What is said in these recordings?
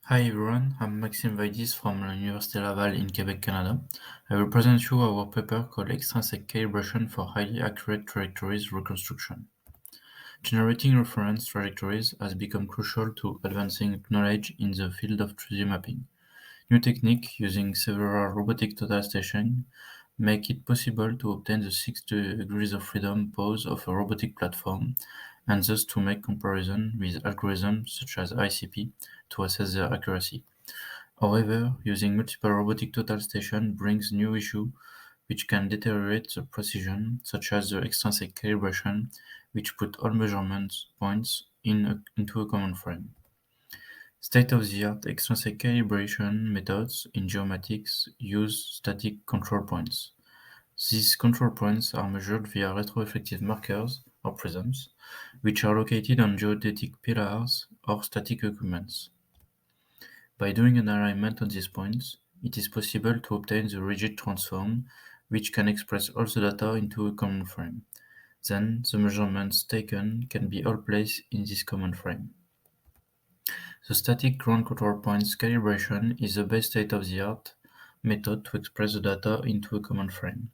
Hi everyone, I'm Maxime Vaidis from Université Laval in Quebec, Canada. I will present you our paper called Extrinsic Calibration for Highly Accurate Trajectories Reconstruction. Generating reference trajectories has become crucial to advancing knowledge in the field of 3D mapping. New techniques using several robotic total stations make it possible to obtain the 6 degrees of freedom pose of a robotic platform and thus to make comparison with algorithms such as ICP to assess their accuracy. However, using multiple robotic total stations brings new issues which can deteriorate the precision, such as the extrinsic calibration, which put all measurement points into a common frame. State-of-the-art extrinsic calibration methods in geomatics use static control points. These control points are measured via retroeffective markers, or prisms, which are located on geodetic pillars or static equipments. By doing an alignment on these points, it is possible to obtain the rigid transform, which can express all the data into a common frame. Then, the measurements taken can be all placed in this common frame. The static ground control points calibration is the best state-of-the-art method to express the data into a common frame.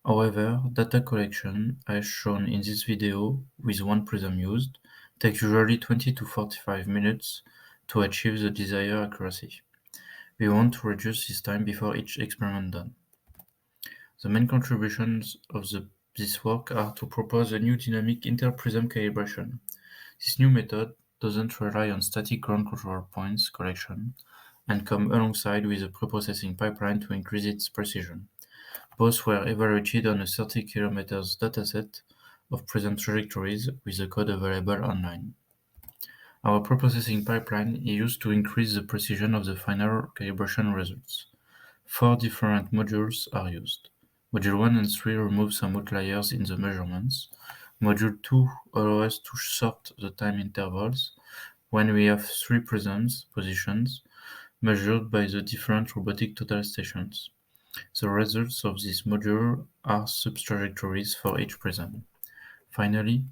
However, data collection, as shown in this video with one prism used, takes usually 20 to 45 minutes to achieve the desired accuracy. We want to reduce this time before each experiment done. The main contributions of this work are to propose a new dynamic inter-prism calibration. This new method doesn't rely on static ground control points collection and come alongside with a preprocessing pipeline to increase its precision. Both were evaluated on a 30 km dataset of prism trajectories with the code available online. Our preprocessing pipeline is used to increase the precision of the final calibration results. 4 different modules are used. Module 1 and 3 remove some outliers in the measurements. Module 2 allows us to sort the time intervals when we have 3 prisms positions measured by the different robotic total stations. The results of this module are subtrajectories for each prism. Finally,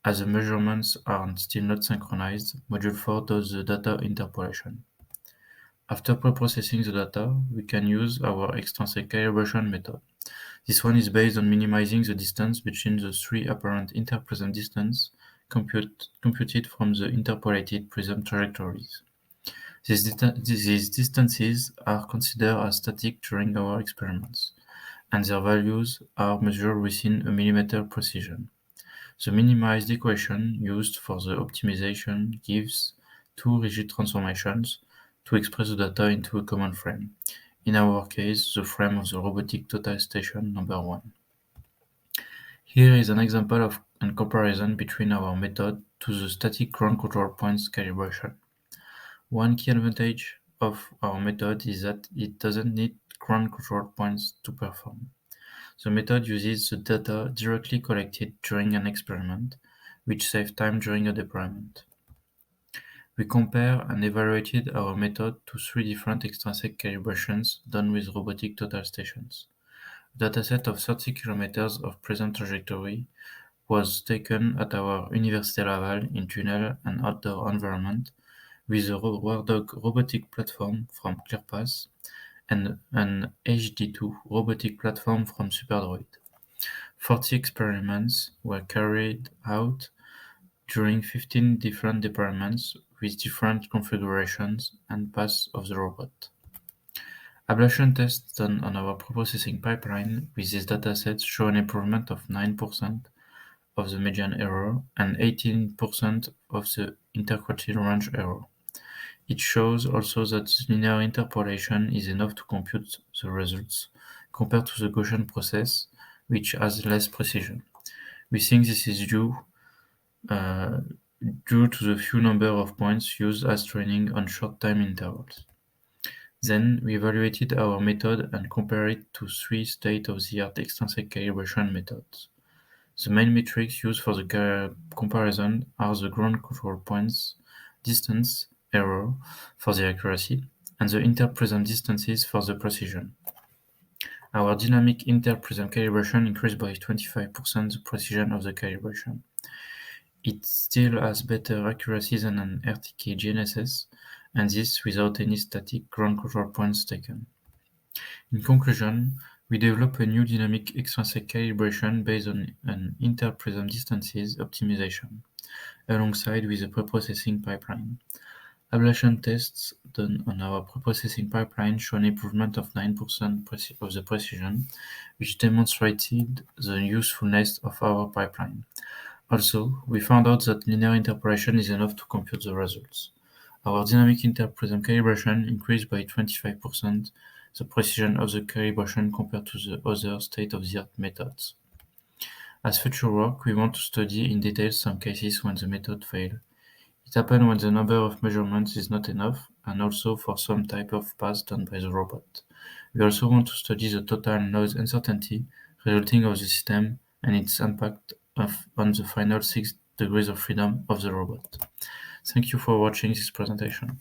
as the measurements are still not synchronized, Module 4 does the data interpolation. After preprocessing the data, we can use our extrinsic calibration method. This one is based on minimizing the distance between the 3 apparent interprism distance computed from the interpolated prism trajectories. These distances are considered as static during our experiments, and their values are measured within a millimeter precision. The minimized equation used for the optimization gives two rigid transformations to express the data into a common frame, in our case the frame of the robotic total station number 1. Here is an example of a comparison between our method to the static ground control points calibration. One key advantage of our method is that it doesn't need ground control points to perform. The method uses the data directly collected during an experiment, which saves time during a deployment. We compare and evaluated our method to 3 different extrinsic calibrations done with robotic total stations. A dataset of 30 km of present trajectory was taken at our Université Laval in tunnel and outdoor environment with a Wardog robotic platform from ClearPass and an HD2 robotic platform from SuperDroid. 40 experiments were carried out during 15 different departments with different configurations and paths of the robot. Ablation tests done on our preprocessing pipeline with these datasets show an improvement of 9% of the median error and 18% of the interquartile range error. It shows also that linear interpolation is enough to compute the results, compared to the Gaussian process, which has less precision. We think this is due to the few number of points used as training on short time intervals. Then we evaluated our method and compared it to 3 state-of-the-art extrinsic calibration methods. The main metrics used for the comparison are the ground control points distance error for the accuracy and the interprism distances for the precision. Our dynamic interprism calibration increased by 25% the precision of the calibration. It still has better accuracy than an RTK GNSS and this without any static ground control points taken. In conclusion, we develop a new dynamic extrinsic calibration based on an inter-prism distances optimization, alongside with a preprocessing pipeline. Ablation tests done on our preprocessing pipeline show an improvement of 9% of the precision, which demonstrated the usefulness of our pipeline. Also, we found out that linear interpolation is enough to compute the results. Our dynamic interprism calibration increased by 25% the precision of the calibration compared to the other state-of-the-art methods. As future work, we want to study in detail some cases when the method fails. It happens when the number of measurements is not enough, and also for some type of pass done by the robot. We also want to study the total noise uncertainty resulting of the system and its impact on the final 6 degrees of freedom of the robot. Thank you for watching this presentation.